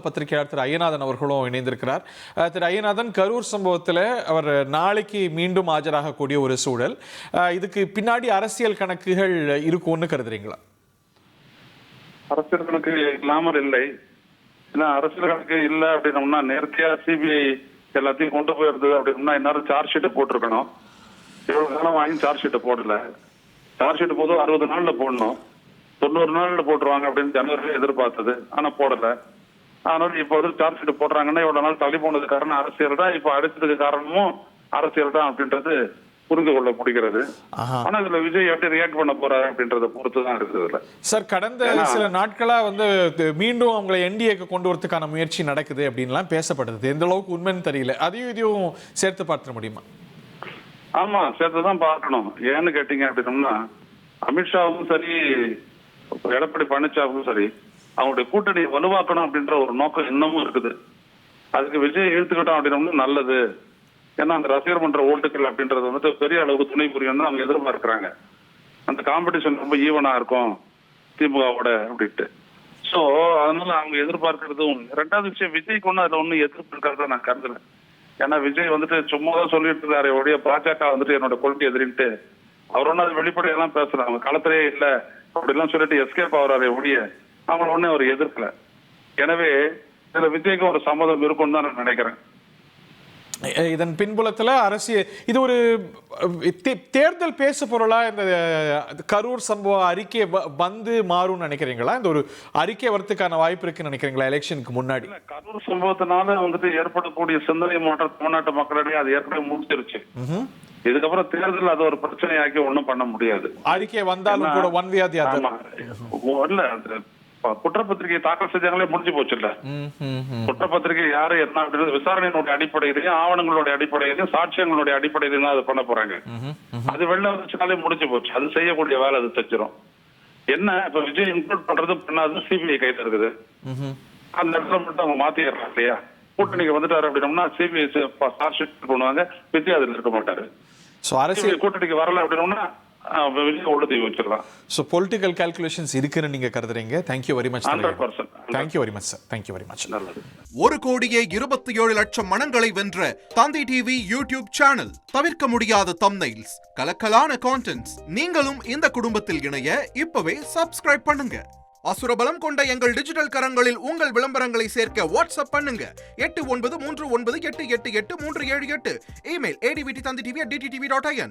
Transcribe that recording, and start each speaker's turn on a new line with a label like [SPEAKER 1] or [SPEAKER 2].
[SPEAKER 1] பத்திரிகையாளர் திரு ஐயநாதன் அவர்களும் இணைந்திருக்கிறார். திரு ஐயநாதன், கரூர் சம்பவத்தில் அவர் நாளைக்கு மீண்டும் ஆஜராகக்கூடிய ஒரு சூழல், இதுக்கு பின்னாடி அரசியல் கணக்குகள் இருக்கும்னு கருதுறீங்களா?
[SPEAKER 2] அரசியல் கணக்கு இல்லாமல் இல்லை. ஏன்னா அரசியல் கணக்கு இல்லை அப்படின்னோம்னா நேர்த்தியா சிபிஐ எல்லாத்தையும் கொண்டு போயிருந்தது அப்படின்னா எல்லாரும் சார்ஜ் ஷீட்டை போட்டிருக்கணும். இவ்வளவு காலம் வாங்கி சார்ஜ் ஷீட்டை போடல. சார்ஜ் ஷீட் போதும் 60 நாள்ல போடணும், 90 நாள்ல போட்டுருவாங்க அப்படின்னு ஜனவரியில எதிர்பார்த்தது, ஆனா போடல. அதனால இப்ப வந்து சார்ஜ் ஷீட் போடுறாங்கன்னா இவ்வளவு நாள் தள்ளி போனது காரணம் அரசியல் தான், இப்ப அடிச்சதுக்கு காரணமும் அரசியல் தான் அப்படின்றது புரிந்து கொள்ள முடிகிறது. ஆனா இதுல விஜய் எப்படி ரியாக்ட் பண்ண போறாரு அப்படின்றத பொறுத்து தான் இருக்குது.
[SPEAKER 1] சார், கடந்த சில நாட்களா வந்து மீண்டும் அவங்களை என்டிஏக்கு கொண்டு வரதுக்கான முயற்சி நடக்குது அப்படின்லாம் பேசப்படுது. எந்த அளவுக்கு உண்மைன்னு தெரியல. அதையும் இதையும் சேர்த்து பார்த்துட முடியுமா?
[SPEAKER 2] ஆமா, சேர்த்துதான் பார்க்கணும். ஏன்னு கேட்டீங்க அப்படின்னோம்னா அமித்ஷாவுக்கும் சரி எடப்பாடி பழனிசாமிக்கும் சரி அவங்களுடைய கூட்டணி வலுவாக்கணும் அப்படின்ற ஒரு நோக்கம் இன்னமும் இருக்குது. அதுக்கு விஜய் இழுத்துக்கிட்டோம் அப்படின்னோம்னா நல்லது. ஏன்னா அந்த ரசிகர் மன்ற ஓட்டுகள் அப்படின்றது வந்துட்டு பெரிய அளவுக்கு துணை புரியும் அவங்க எதிர்பார்க்கிறாங்க. அந்த காம்படிஷன் ரொம்ப ஈவனா இருக்கும் திமுகவோட அப்படின்ட்டு. சோ அதனால அவங்க எதிர்பார்க்கறது ஒண்ணு. ரெண்டாவது விஷயம், விஜய்க்கு ஒண்ணு அதுல ஒண்ணு எதிர்ப்பு இருக்கிறத நான் கருதுறேன். ஏன்னா விஜய் வந்துட்டு சும்மா தான் சொல்லிட்டு இருக்காரு உடைய பாஜக வந்துட்டு என்னோட கொள்கை எதிரின்ட்டு. அவர் ஒன்னும் அது வெளிப்படையெல்லாம் பேசல, அவங்க களத்திலே இல்ல அப்படிலாம் சொல்லிட்டு எஸ்கேப் ஆகுறாரு ஒழிய அவங்கள ஒண்ணு அவர் எதிர்க்கல. எனவே இதுல விஜய்க்கு ஒரு சம்மதம் இருக்கும்னு தான் நான் நினைக்கிறேன்.
[SPEAKER 1] இதன் பின்புலத்தில் அரசியல் இது ஒரு தேர்தல் பேசு பொருளா இந்த கரூர் சம்பவ அறிக்கை வந்து மாறும் நினைக்கிறீங்களா? இந்த ஒரு அறிக்கை வரத்துக்கான வாய்ப்பு இருக்குன்னு நினைக்கிறீங்களா எலெக்ஷனுக்கு முன்னாடி?
[SPEAKER 2] கரூர் சம்பவத்தினால வந்துட்டு ஏற்படக்கூடிய சிந்தனை மாற்றம் தமிழ்நாட்டு மக்களிடையே அது ஏற்கனவே முடிச்சிருச்சு. இதுக்கப்புறம் தேர்தல் அது ஒரு பிரச்சனையாக்கி ஒண்ணும் பண்ண முடியாது.
[SPEAKER 1] அறிக்கை வந்தாலும் கூட one way or the other
[SPEAKER 2] இல்ல. குற்றப்பத்திரிகை தாக்கல் செஞ்சாங்களே முடிஞ்சு போச்சு இல்ல. குற்றப்பத்திரிகை யாரு என்ன அப்படின்றது விசாரணையினுடைய அடிப்படையிலையும் ஆவணங்களுடைய அடிப்படையிலையும் சாட்சியங்களுடைய அடிப்படையிலையும் தான் அது பண்ண போறாங்க. அது வெளில வந்துச்சுனாலே முடிஞ்சு போச்சு. அது செய்யக்கூடிய வேலை அது செஞ்சிடும். என்ன இப்ப விஜய் இன்க்ளூட் பண்றது பண்ணாது சிபிஐ கையில இருக்குது. அந்த இடத்துல மட்டும் அவங்க மாத்திடுறாங்க இல்லையா? கூட்டணிக்கு வந்துட்டாரு அப்படின்னோம்னா சிபிஐ சார்ஜ் ஷீட் பண்ணுவாங்க, விஜய் அதுல இருக்க மாட்டாரு. கூட்டணிக்கு வரல அப்படின்னோம்னா
[SPEAKER 1] பொலிட்டிக்கல் கால்குலேஷன்ஸ் இருக்குன்னு நீங்க கருதுறீங்க. Thank you very much. Thank you very much sir. Thank you very much.
[SPEAKER 3] 1,27,00,000 மனங்களை வென்ற தந்தி டிவி யூடியூப் சேனல். தவிர்க்க முடியாத தம்ப்நெயில்ஸ், கலக்கலான கான்டென்ட்ஸ். நீங்களும் இந்த குடும்பத்தில் இணைய இப்பவே சப்ஸ்கிரைப் பண்ணுங்க. அசுரபலம் கொண்ட எங்கள் டிஜிட்டல் கரங்களில் உங்கள் விளம்பரங்களை சேர்க்க வாட்ஸ்அப் பண்ணுங்க. 8939888838. Email advtthanditv@dttv.in.